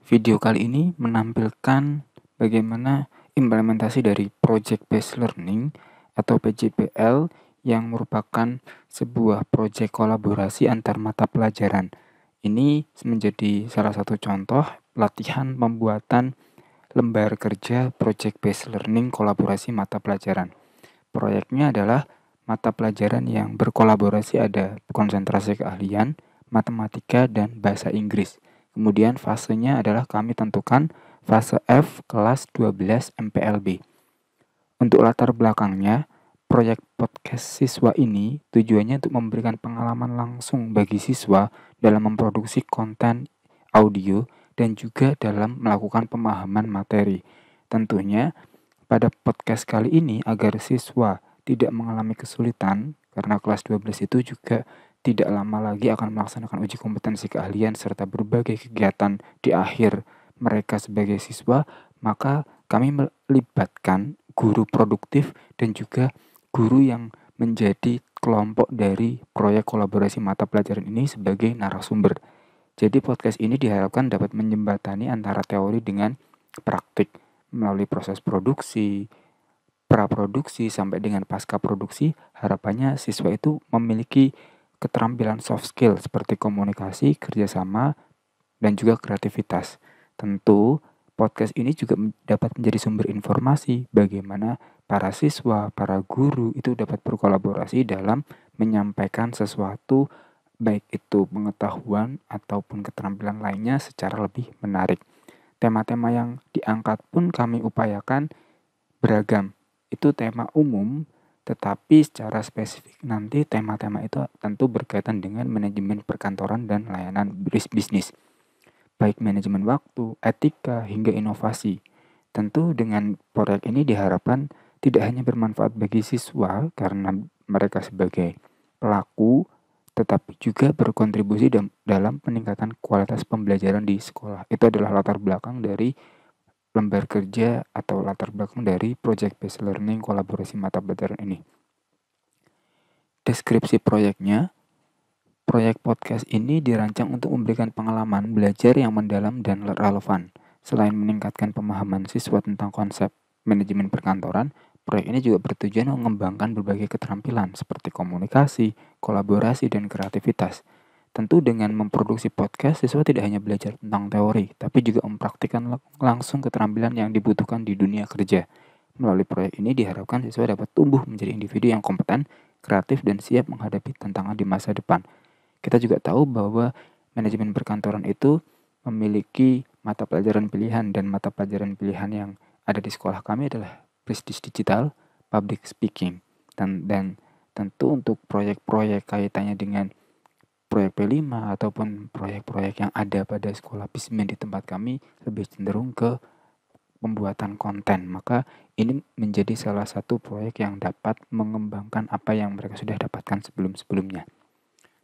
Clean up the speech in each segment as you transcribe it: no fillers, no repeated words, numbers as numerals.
Video kali ini menampilkan bagaimana implementasi dari Project Based Learning atau PJBL yang merupakan sebuah proyek kolaborasi antar mata pelajaran. Ini menjadi salah satu contoh latihan pembuatan lembar kerja Project Based Learning kolaborasi mata pelajaran. Proyeknya adalah mata pelajaran yang berkolaborasi ada konsentrasi keahlian, matematika, dan bahasa Inggris. Kemudian fasenya adalah kami tentukan fase F kelas 12 MPLB. Untuk latar belakangnya, proyek podcast siswa ini tujuannya untuk memberikan pengalaman langsung bagi siswa dalam memproduksi konten audio dan juga dalam melakukan pemahaman materi. Tentunya pada podcast kali ini agar siswa tidak mengalami kesulitan karena kelas 12 itu juga tidak lama lagi akan melaksanakan uji kompetensi keahlian serta berbagai kegiatan di akhir mereka sebagai siswa, maka kami melibatkan guru produktif dan juga guru yang menjadi kelompok dari proyek kolaborasi mata pelajaran ini sebagai narasumber. Jadi podcast ini diharapkan dapat menjembatani antara teori dengan praktik melalui proses produksi, praproduksi sampai dengan pasca produksi. Harapannya siswa itu memiliki keterampilan soft skill seperti komunikasi, kerjasama, dan juga kreativitas. Tentu, podcast ini juga dapat menjadi sumber informasi bagaimana para siswa, para guru itu dapat berkolaborasi dalam menyampaikan sesuatu, baik itu pengetahuan ataupun keterampilan lainnya secara lebih menarik. Tema-tema yang diangkat pun kami upayakan beragam. Itu tema umum, tetapi secara spesifik nanti tema-tema itu tentu berkaitan dengan manajemen perkantoran dan layanan bisnis, baik manajemen waktu, etika, hingga inovasi. Tentu dengan proyek ini diharapkan tidak hanya bermanfaat bagi siswa karena mereka sebagai pelaku, tetapi juga berkontribusi dalam peningkatan kualitas pembelajaran di sekolah. Itu adalah latar belakang dari lembar kerja atau latar belakang dari Project Based Learning kolaborasi mata pelajaran ini. Deskripsi proyeknya, proyek podcast ini dirancang untuk memberikan pengalaman belajar yang mendalam dan relevan. Selain meningkatkan pemahaman siswa tentang konsep manajemen perkantoran, proyek ini juga bertujuan mengembangkan berbagai keterampilan seperti komunikasi, kolaborasi, dan kreativitas. Tentu dengan memproduksi podcast, siswa tidak hanya belajar tentang teori, tapi juga mempraktikkan langsung keterampilan yang dibutuhkan di dunia kerja. Melalui proyek ini diharapkan siswa dapat tumbuh menjadi individu yang kompeten, kreatif, dan siap menghadapi tantangan di masa depan. Kita juga tahu bahwa manajemen perkantoran itu memiliki mata pelajaran pilihan, dan mata pelajaran pilihan yang ada di sekolah kami adalah bisnis digital, public speaking, dan tentu untuk proyek-proyek kaitannya dengan proyek P5 ataupun proyek-proyek yang ada pada sekolah bismen di tempat kami lebih cenderung ke pembuatan konten. Maka ini menjadi salah satu proyek yang dapat mengembangkan apa yang mereka sudah dapatkan sebelum-sebelumnya.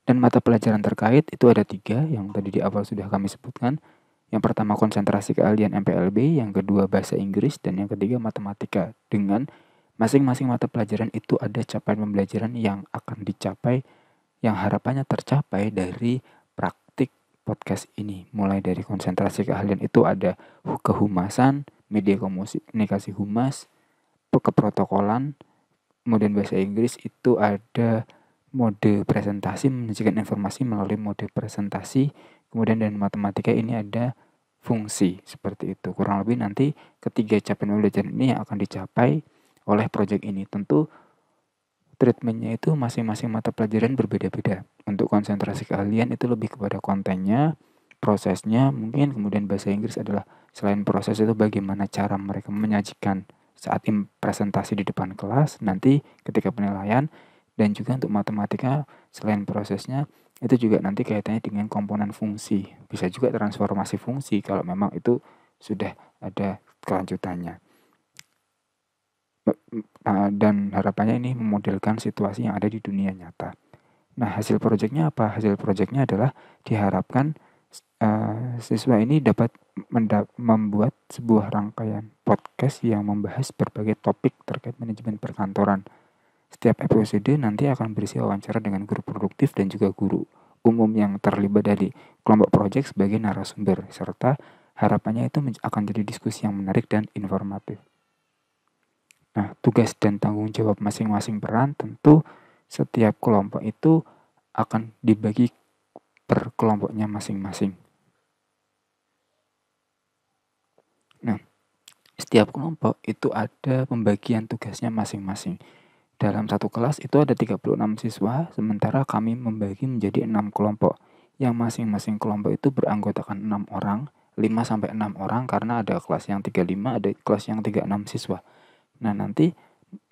Dan mata pelajaran terkait itu ada 3 yang tadi di awal sudah kami sebutkan. Yang pertama konsentrasi keahlian MPLB, yang kedua bahasa Inggris, dan yang ketiga matematika. Dengan masing-masing mata pelajaran itu ada capaian pembelajaran yang akan dicapai, yang harapannya tercapai dari praktik podcast ini. Mulai dari konsentrasi keahlian itu ada kehumasan, media komunikasi humas, keprotokolan, kemudian bahasa Inggris itu ada mode presentasi, menyajikan informasi melalui mode presentasi, kemudian dan matematika ini ada fungsi, seperti itu. Kurang lebih nanti ketiga capaian pembelajaran ini yang akan dicapai oleh proyek ini. Tentu treatmentnya itu masing-masing mata pelajaran berbeda-beda. Untuk konsentrasi keahlian itu lebih kepada kontennya, prosesnya mungkin, kemudian bahasa Inggris adalah selain proses itu bagaimana cara mereka menyajikan saat presentasi di depan kelas, nanti ketika penilaian, dan juga untuk matematika selain prosesnya itu juga nanti kaitannya dengan komponen fungsi. Bisa juga transformasi fungsi kalau memang itu sudah ada kelanjutannya. Dan harapannya ini memodelkan situasi yang ada di dunia nyata. Nah, hasil proyeknya apa? Hasil proyeknya adalah diharapkan siswa ini dapat membuat sebuah rangkaian podcast yang membahas berbagai topik terkait manajemen perkantoran. Setiap episode nanti akan berisi wawancara dengan guru produktif dan juga guru umum yang terlibat dari kelompok proyek sebagai narasumber, serta harapannya itu akan jadi diskusi yang menarik dan informatif. Nah, tugas dan tanggung jawab masing-masing peran tentu setiap kelompok itu akan dibagi per kelompoknya masing-masing. Nah, setiap kelompok itu ada pembagian tugasnya masing-masing. Dalam satu kelas itu ada 36 siswa, sementara kami membagi menjadi 6 kelompok. Yang masing-masing kelompok itu beranggotakan 6 orang, 5-6 orang karena ada kelas yang 35, ada kelas yang 36 siswa. Nah, nanti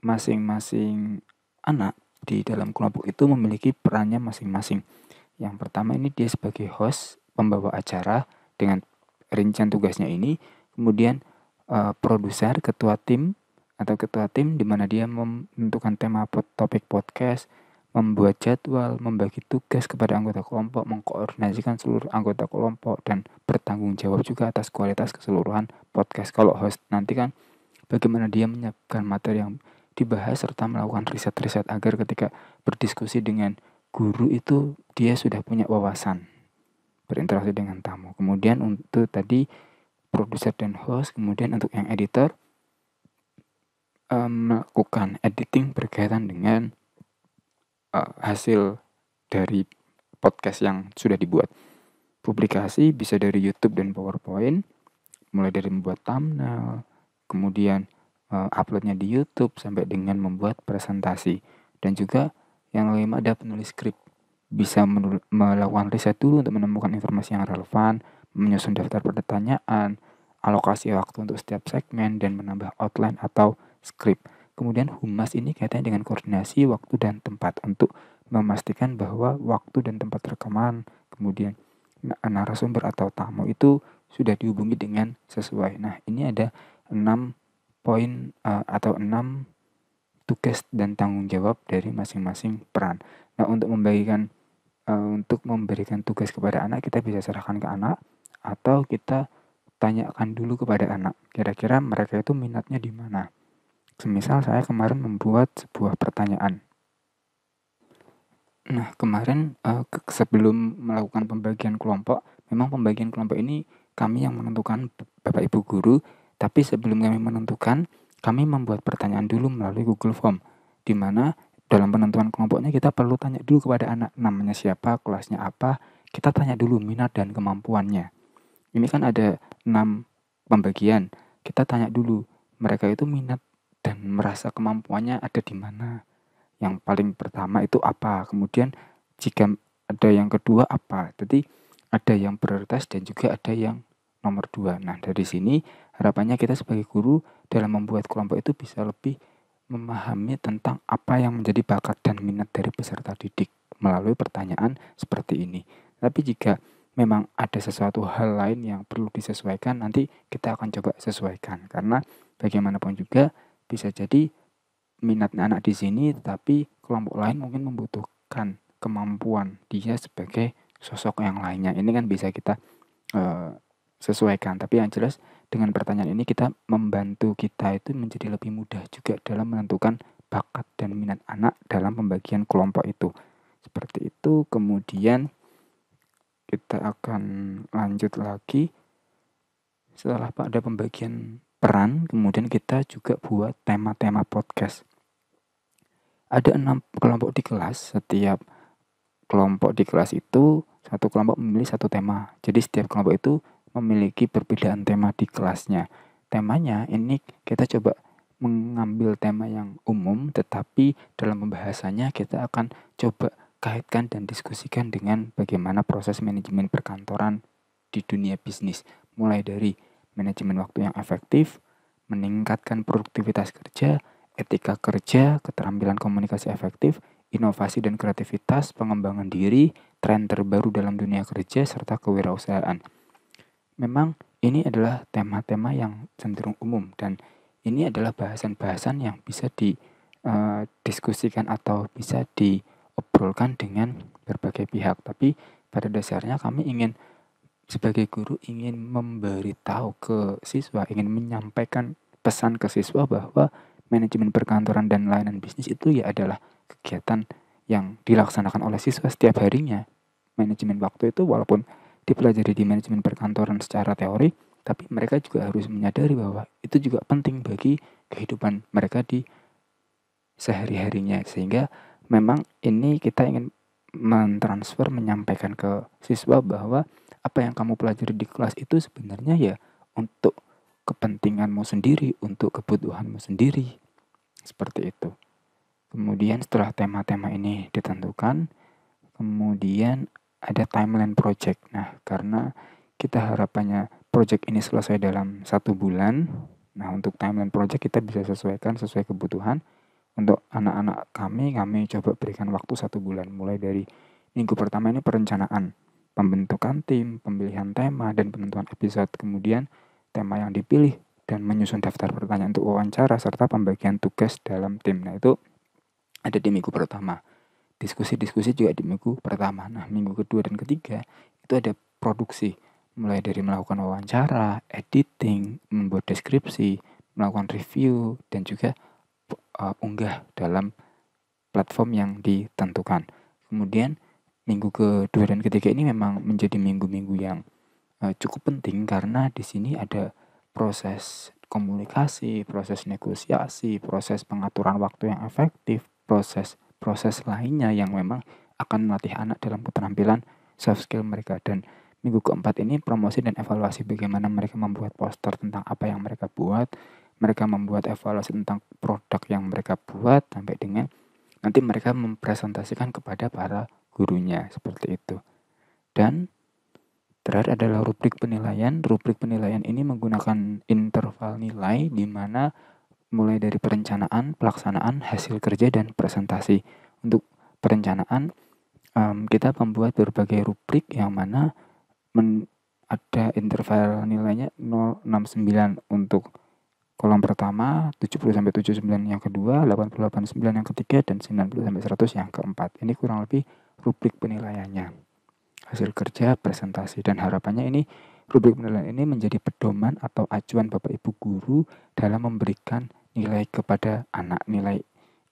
masing-masing anak di dalam kelompok itu memiliki perannya masing-masing. Yang pertama ini dia sebagai host, pembawa acara dengan rincian tugasnya ini, kemudian produser, ketua tim di mana dia menentukan tema topik podcast, membuat jadwal, membagi tugas kepada anggota kelompok, mengkoordinasikan seluruh anggota kelompok, dan bertanggung jawab juga atas kualitas keseluruhan podcast. Kalau host nanti kan bagaimana dia menyiapkan materi yang dibahas serta melakukan riset-riset agar ketika berdiskusi dengan guru itu dia sudah punya wawasan berinteraksi dengan tamu. Kemudian untuk tadi produser dan host, kemudian untuk yang editor melakukan editing berkaitan dengan hasil dari podcast yang sudah dibuat. Publikasi bisa dari YouTube dan PowerPoint, mulai dari membuat thumbnail, kemudian uploadnya di YouTube sampai dengan membuat presentasi. Dan juga yang kelima ada penulis skrip. Bisa melakukan riset dulu untuk menemukan informasi yang relevan, menyusun daftar pertanyaan, alokasi waktu untuk setiap segmen, dan menambah outline atau skrip. Kemudian humas ini kaitannya dengan koordinasi waktu dan tempat untuk memastikan bahwa waktu dan tempat rekaman, kemudian narasumber atau tamu itu sudah dihubungi dengan sesuai. Nah, ini ada 6 poin atau 6 tugas dan tanggung jawab dari masing-masing peran. Nah, untuk memberikan tugas kepada anak, kita bisa serahkan ke anak atau kita tanyakan dulu kepada anak. Kira-kira mereka itu minatnya di mana. Semisal saya kemarin membuat sebuah pertanyaan. Nah, kemarin sebelum melakukan pembagian kelompok, memang pembagian kelompok ini kami yang menentukan, Bapak Ibu guru, tapi sebelum kami menentukan, kami membuat pertanyaan dulu melalui Google Form, di mana dalam penentuan kelompoknya kita perlu tanya dulu kepada anak, namanya siapa, kelasnya apa, kita tanya dulu minat dan kemampuannya. Ini kan ada 6 pembagian, kita tanya dulu, mereka itu minat dan merasa kemampuannya ada di mana. Yang paling pertama itu apa, kemudian jika ada yang kedua apa. Jadi ada yang prioritas dan juga ada yang nomor 2. Nah, dari sini harapannya kita sebagai guru dalam membuat kelompok itu bisa lebih memahami tentang apa yang menjadi bakat dan minat dari peserta didik melalui pertanyaan seperti ini. Tapi jika memang ada sesuatu hal lain yang perlu disesuaikan, nanti kita akan coba sesuaikan. Karena bagaimanapun juga bisa jadi minat anak di sini, tetapi kelompok lain mungkin membutuhkan kemampuan dia sebagai sosok yang lainnya. Ini kan bisa kita sesuaikan. Tapi yang jelas dengan pertanyaan ini kita membantu kita itu menjadi lebih mudah juga dalam menentukan bakat dan minat anak dalam pembagian kelompok itu. Seperti itu. Kemudian kita akan lanjut lagi. Setelah ada pembagian peran, kemudian kita juga buat tema-tema podcast. Ada 6 kelompok di kelas. Setiap kelompok di kelas itu, satu kelompok memilih satu tema. Jadi setiap kelompok itu memiliki perbedaan tema di kelasnya. Temanya ini kita coba mengambil tema yang umum, tetapi dalam pembahasannya kita akan coba kaitkan dan diskusikan dengan bagaimana proses manajemen perkantoran di dunia bisnis. Mulai dari manajemen waktu yang efektif, meningkatkan produktivitas kerja, etika kerja, keterampilan komunikasi efektif, inovasi dan kreativitas, pengembangan diri, tren terbaru dalam dunia kerja, serta kewirausahaan. Memang ini adalah tema-tema yang cenderung umum dan ini adalah bahasan-bahasan yang bisa didiskusikan atau bisa diobrolkan dengan berbagai pihak. Tapi pada dasarnya kami sebagai guru ingin memberitahu ke siswa, ingin menyampaikan pesan ke siswa bahwa manajemen perkantoran dan layanan bisnis itu ya adalah kegiatan yang dilaksanakan oleh siswa setiap harinya. Manajemen waktu itu walaupun dipelajari di manajemen perkantoran secara teori, tapi mereka juga harus menyadari bahwa itu juga penting bagi kehidupan mereka di sehari-harinya. Sehingga memang ini kita ingin menyampaikan ke siswa bahwa apa yang kamu pelajari di kelas itu sebenarnya ya untuk kepentinganmu sendiri, untuk kebutuhanmu sendiri, seperti itu. Kemudian setelah tema-tema ini ditentukan, kemudian ada timeline project. Nah, karena kita harapannya project ini selesai dalam 1 bulan, nah untuk timeline project kita bisa sesuaikan sesuai kebutuhan. Untuk anak-anak kami coba berikan waktu 1 bulan. Mulai dari minggu pertama ini perencanaan, pembentukan tim, pemilihan tema, dan penentuan episode. Kemudian tema yang dipilih dan menyusun daftar pertanyaan untuk wawancara, serta pembagian tugas dalam tim. Nah, itu ada di minggu pertama. Diskusi-diskusi juga di minggu pertama. Nah, minggu kedua dan ketiga itu ada produksi. Mulai dari melakukan wawancara, editing, membuat deskripsi, melakukan review, dan juga unggah dalam platform yang ditentukan. Kemudian minggu kedua dan ketiga ini memang menjadi minggu-minggu yang cukup penting karena di sini ada proses komunikasi, proses negosiasi, proses pengaturan waktu yang efektif, proses lainnya yang memang akan melatih anak dalam keterampilan soft skill mereka. Dan minggu keempat ini promosi dan evaluasi bagaimana mereka membuat poster tentang apa yang mereka buat, mereka membuat evaluasi tentang produk yang mereka buat, sampai dengan nanti mereka mempresentasikan kepada para gurunya, seperti itu. Dan terakhir adalah rubrik penilaian. Rubrik penilaian ini menggunakan interval nilai di mana mulai dari perencanaan, pelaksanaan, hasil kerja, dan presentasi. Untuk perencanaan, kita membuat berbagai rubrik yang mana ada interval nilainya 069 untuk kolom pertama, 70-79 yang kedua, 80-89 yang ketiga, dan 90-100 yang keempat. Ini kurang lebih rubrik penilaiannya. Hasil kerja, presentasi, dan harapannya ini rubrik penilaian ini menjadi pedoman atau acuan Bapak Ibu guru dalam memberikan nilai kepada anak. Nilai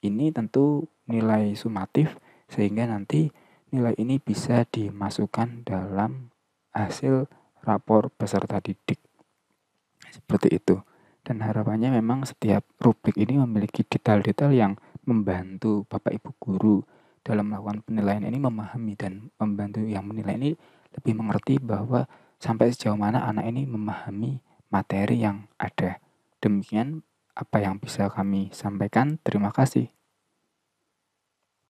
ini tentu nilai sumatif sehingga nanti nilai ini bisa dimasukkan dalam hasil rapor peserta didik. Seperti itu. Dan harapannya memang setiap rubrik ini memiliki detail-detail yang membantu Bapak Ibu guru dalam melakukan penilaian ini memahami, dan membantu yang menilai ini lebih mengerti bahwa sampai sejauh mana anak ini memahami materi yang ada. Demikian apa yang bisa kami sampaikan. Terima kasih.